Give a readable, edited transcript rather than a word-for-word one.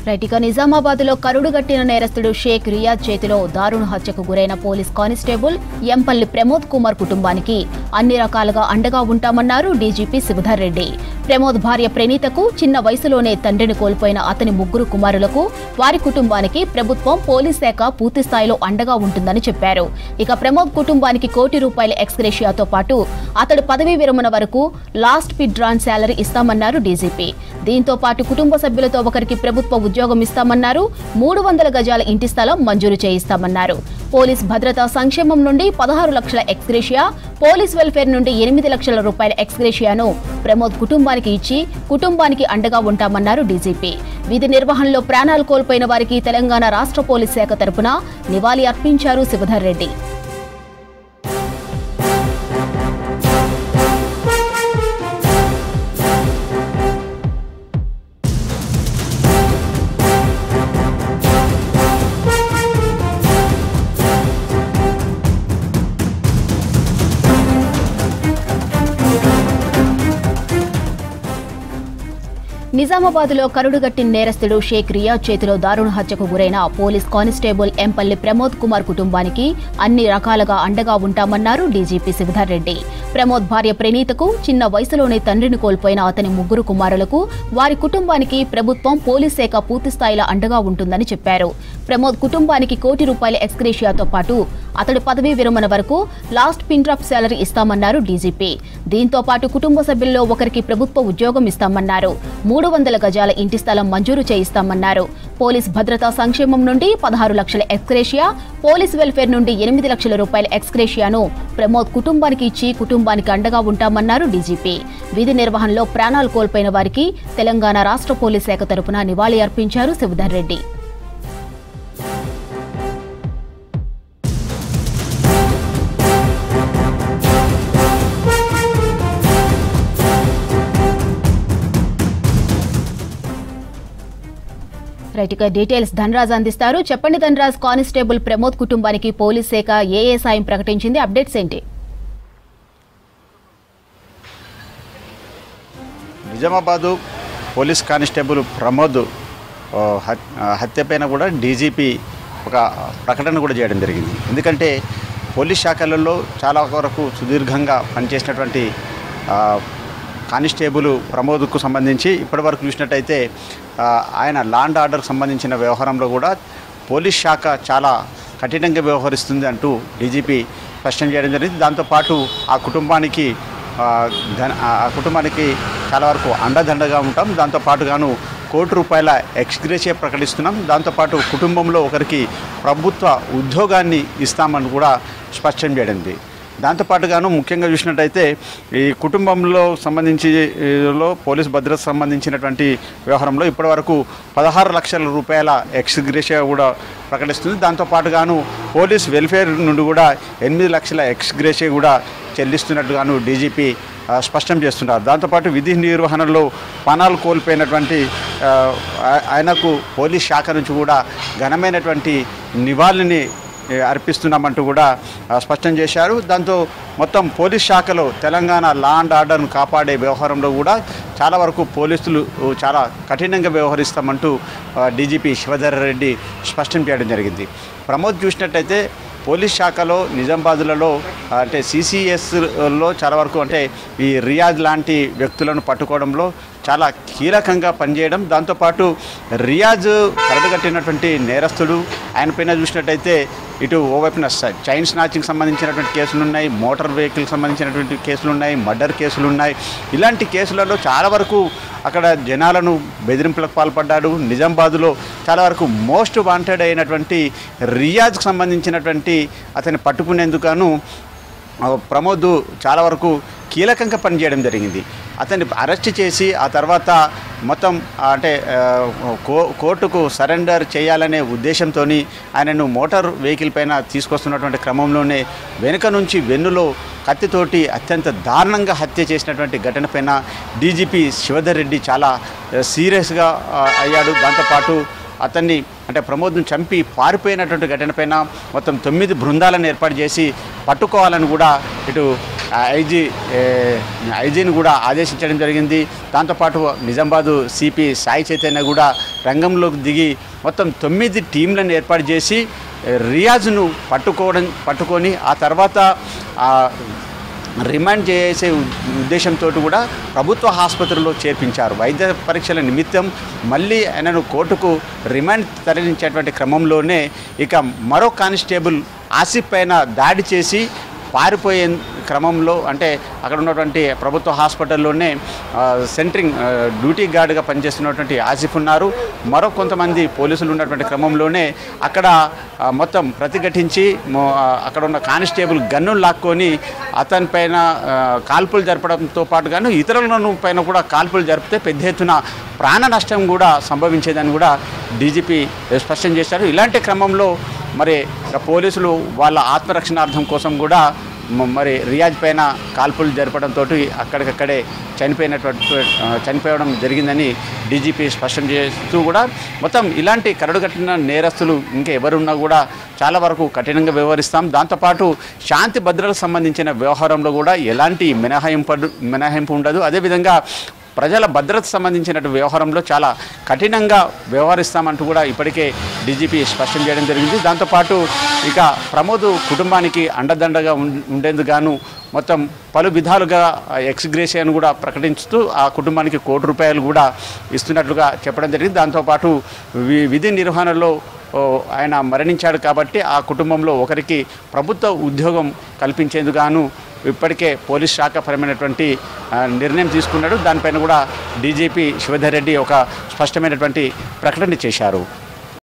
Right ఇక నిజామాబాద్లో కరుడుగట్టిన నేరస్తుడు షేక్ రియాజ్ చేతిలో దారుణ హత్యకు గురైన పోలీస్ కానిస్టేబుల్ ఎంపల్లి ప్రమోద్ కుమార్ కుటుంబానికి అన్ని రకాలుగా అండగా ఉంటామన్నారు డీజీపీ శివధర్ రెడ్డి. ప్రమోద్ భార్య ప్రణీతకు చిన్న వయసులోనే తండ్రిని కోల్పోయిన అతని ముగ్గురు కుమారులకు వారి కుటుంబానికి ప్రభుత్వం పోలీస్ శాఖ పూర్తిస్థాయిలో అండగా ఉంటుందని చెప్పారు. ఇక ప్రమోద్ కుటుంబానికి ₹1 కోటి ఎక్స్గ్రేషియాతో పాటు అతడు పదవీ విరమణ వరకు లాస్ట్ పిట్ డ్రాన్ శాలరీ ఇస్తామన్నారు డీజీపీ. దీంతో పాటు కుటుంబ సభ్యులతో ఒకరికి ప్రభుత్వ ఉద్యోగం ఇస్తామన్నారు. 300 గజాల ఇంటి స్థలం మంజూరు చేయిస్తామన్నారు. పోలీస్ భద్రతా సంక్షేమం నుండి 16 లక్షల ఎక్స్గ్రేషియా, పోలీస్ వెల్ఫేర్ నుండి ₹8 లక్షల ఎక్స్గ్రేషియాను ప్రమోద్ కుటుంబానికి ఇచ్చి కుటుంబానికి అండగా ఉంటామన్నారు డీజీపీ. విధి నిర్వహణలో ప్రాణాలు కోల్పోయిన వారికి తెలంగాణ రాష్ట్ర పోలీస్ శాఖ తరపున నివాళి అర్పించారు శివధర్ రెడ్డి. నిజామాబాద్లో కరుడుగట్టిన నేరస్తుడు షేక్ రియాజ్ చేతిలో దారుణ హత్యకు గురైన పోలీస్ కానిస్టేబుల్ ఎంపల్లి ప్రమోద్ కుమార్ కుటుంబానికి అన్ని రకాలుగా అండగా ఉంటామన్నారు డీజీపీ శివధర్ రెడ్డి. ప్రమోద్ భార్య ప్రణీతకు చిన్న వయసులోనే తండ్రిని కోల్పోయిన అతని ముగ్గురు కుమారులకు వారి కుటుంబానికి ప్రభుత్వం పోలీస్ శాఖ పూర్తిస్థాయిలో అండగా ఉంటుందని చెప్పారు. ప్రమోద్ కుటుంబానికి ₹1 కోటి ఎక్స్గ్రేషియాతో పాటు అతడి పదవీ విరమణ వరకు లాస్ట్ పిన్ డ్రాప్ శాలరీ ఇస్తామన్నారు డీజీపీ. దీంతో పాటు కుటుంబ సభ్యుల్లో ఒకరికి ప్రభుత్వ ఉద్యోగం ఇస్తామన్నారు. 300 గజాల ఇంటి స్థలం మంజూరు చేయిస్తామన్నారు. పోలీస్ భద్రతా సంక్షేమం నుండి 16 లక్షల ఎక్స్గ్రేషియా, పోలీస్ వెల్ఫేర్ నుండి ₹8 లక్షల ఎక్స్గ్రేషియాను ప్రమోద్ కుటుంబానికి ఇచ్చి కుటుంబానికి అండగా ఉంటామన్నారు డీజీపీ. విధి నిర్వహణలో ప్రాణాలు కోల్పోయిన వారికి తెలంగాణ రాష్ట్ర పోలీస్ శాఖ తరపున నివాళి అర్పించారు శివధర్ రెడ్డి. రైట్ ఇక డీటెయిల్స్ ధనరాజ్ అందిస్తారు. చెప్పండి ధనరాజ్, కానిస్టేబుల్ ప్రమోద్ కుటుంబానికి పోలీస్ శాఖ ఏ సాయం ప్రకటించింది? అప్డేట్స్ ఏంటి? నిజామాబాదు పోలీస్ కానిస్టేబుల్ ప్రమోద్ హత్యపైన కూడా డీజీపీ ఒక ప్రకటన కూడా చేయడం జరిగింది. ఎందుకంటే పోలీస్ శాఖలలో చాలా వరకు సుదీర్ఘంగా పనిచేసినటువంటి కానిస్టేబుల్ ప్రమోద్కు సంబంధించి ఇప్పటివరకు చూసినట్టయితే ఆయన లాండ్ ఆర్డర్కి సంబంధించిన వ్యవహారంలో కూడా పోలీస్ శాఖ చాలా కఠినంగా వ్యవహరిస్తుంది అంటూ డీజీపీ స్పష్టం చేయడం జరిగింది. దాంతోపాటు ఆ కుటుంబానికి చాలా వరకు అండదండగా ఉంటాం, దాంతోపాటుగాను ₹1 ఎక్స్గ్రేషియా ప్రకటిస్తున్నాం, దాంతోపాటు కుటుంబంలో ఒకరికి ప్రభుత్వ ఉద్యోగాన్ని ఇస్తామని కూడా స్పష్టం చేయడింది. దాంతోపాటుగాను ముఖ్యంగా చూసినట్టయితే ఈ కుటుంబంలో సంబంధించి పోలీస్ భద్రత సంబంధించినటువంటి వ్యవహారంలో ఇప్పటివరకు ₹16 లక్షల ఎక్స్గ్రేషియా కూడా ప్రకటిస్తుంది. దాంతోపాటుగాను పోలీస్ వెల్ఫేర్ నుండి కూడా ₹8 లక్షల ఎక్స్గ్రేషియా కూడా చెల్లిస్తున్నట్టుగాను డీజీపీ స్పష్టం చేస్తున్నారు. దాంతోపాటు విధి నిర్వహణలో ప్రాణాలు కోల్పోయినటువంటి ఆయనకు పోలీస్ శాఖ నుంచి కూడా ఘనమైనటువంటి నివాళిని అర్పిస్తున్నామంటూ కూడా స్పష్టం చేశారు. దాంతో మొత్తం పోలీస్ శాఖలో తెలంగాణ లా అండ్ ఆర్డర్ను కాపాడే వ్యవహారంలో కూడా చాలా వరకు పోలీసులు చాలా కఠినంగా వ్యవహరిస్తామంటూ డీజీపీ శివధర్ రెడ్డి స్పష్టం చేయడం జరిగింది. ప్రమోద్ చూసినట్టయితే పోలీస్ శాఖలో నిజామాబాద్లలో అంటే CCSలో చాలా వరకు అంటే ఈ రియాజ్ లాంటి వ్యక్తులను పట్టుకోవడంలో చాలా కీలకంగా పనిచేయడం, దాంతోపాటు రియాజ్ కరడుగట్టినటువంటి నేరస్తుడు. ఆయన పైన చూసినట్టయితే ఇటు ఓవైపున చైన్ స్నాచింగ్కి సంబంధించినటువంటి కేసులు ఉన్నాయి, మోటార్ వెహికల్కి సంబంధించినటువంటి కేసులు ఉన్నాయి, మర్డర్ కేసులు ఉన్నాయి. ఇలాంటి కేసులలో చాలా వరకు అక్కడ జనాలను బెదిరింపులకు పాల్పడ్డాడు. నిజామాబాద్లో చాలా వరకు మోస్ట్ వాంటెడ్ అయినటువంటి రియాజ్కి సంబంధించినటువంటి అతన్ని పట్టుకునేందుకు ప్రమోద్ చాలా వరకు కీలకంగా పనిచేయడం జరిగింది. అతన్ని అరెస్ట్ చేసి ఆ తర్వాత మొత్తం అంటే కోర్టుకు సరెండర్ చేయాలనే ఉద్దేశంతో ఆయనను మోటార్ వెహికల్ పైన తీసుకొస్తున్నటువంటి క్రమంలోనే వెనుక నుంచి వెన్నులో కత్తితోటి అత్యంత దారుణంగా హత్య చేసినటువంటి ఘటన పైన డీజీపీ శివధర్ రెడ్డి చాలా సీరియస్గా అయ్యాడు. దాంతోపాటు అతన్ని అంటే ప్రమోద్ను చంపి పారిపోయినటువంటి ఘటనపైన మొత్తం 9 బృందాలను ఏర్పాటు చేసి పట్టుకోవాలని కూడా ఇటు ఐజీని కూడా ఆదేశించడం జరిగింది. దాంతోపాటు నిజామాబాదు సిపి సాయి చైతన్య కూడా రంగంలోకి దిగి మొత్తం 9 టీంలను ఏర్పాటు చేసి రియాజ్ను పట్టుకొని ఆ తర్వాత రిమాండ్ చేసే ఉద్దేశంతో కూడా ప్రభుత్వ ఆసుపత్రిలో చేర్పించారు. వైద్య పరీక్షల నిమిత్తం మళ్ళీ ఆయనను కోర్టుకు రిమాండ్ తరలించేటువంటి క్రమంలోనే ఇక మరో కానిస్టేబుల్ ఆసిఫ్ పైన దాడి చేసి పారిపోయే క్రమంలో అంటే అక్కడ ఉన్నటువంటి ప్రభుత్వ హాస్పిటల్లోనే సెంట్రింగ్ డ్యూటీ గార్డ్గా పనిచేస్తున్నటువంటి ఆసిఫ్ ఉన్నారు. మరో కొంతమంది పోలీసులు ఉన్నటువంటి క్రమంలోనే అక్కడ మొత్తం ప్రతిఘటించి అక్కడ ఉన్న కానిస్టేబుల్ గన్నులు లాక్కొని అతని పైన కాల్పులు జరపడంతో పాటుగాను ఇతరులను పైన కూడా కాల్పులు జరిపితే పెద్ద ఎత్తున ప్రాణ నష్టం కూడా సంభవించేదని కూడా డీజీపీ స్పష్టం చేశారు. ఇలాంటి క్రమంలో మరి పోలీసులు వాళ్ళ ఆత్మరక్షణార్థం కోసం కూడా మరి రియాజ్ పైన కాల్పులు జరపడంతో అక్కడికక్కడే చనిపోవడం జరిగిందని డీజీపీ స్పష్టం చేస్తూ కూడా మొత్తం ఇలాంటి కరడుగట్టిన నేరస్తులు ఇంకా ఎవరున్నా కూడా చాలా వరకు కఠినంగా వ్యవహరిస్తాం. దాంతోపాటు శాంతి భద్రతలకు సంబంధించిన వ్యవహారంలో కూడా ఎలాంటి మినహాయింపు ఉండదు. అదేవిధంగా ప్రజల భద్రత సంబంధించిన వ్యవహారంలో చాలా కఠినంగా వ్యవహరిస్తామంటూ కూడా ఇప్పటికే డీజీపీ స్పష్టం చేయడం జరిగింది. దాంతోపాటు ఇక ప్రమోద్ కుటుంబానికి అండదండగా ఉండేందుకు గాను మొత్తం పలు విధాలుగా ఎక్స్గ్రేషియాను కూడా ప్రకటించుతూ ఆ కుటుంబానికి ₹1 కూడా ఇస్తున్నట్లుగా చెప్పడం జరిగింది. దాంతోపాటు విధి నిర్వహణలో ఆయన మరణించాడు కాబట్టి ఆ కుటుంబంలో ఒకరికి ప్రభుత్వ ఉద్యోగం కల్పించేందుకు గాను ఇప్పటికే పోలీస్ శాఖ పరమైనటువంటి నిర్ణయం తీసుకున్నాడు. దానిపైన కూడా డీజీపీ శివధర్ రెడ్డి ఒక స్పష్టమైనటువంటి ప్రకటన చేశారు.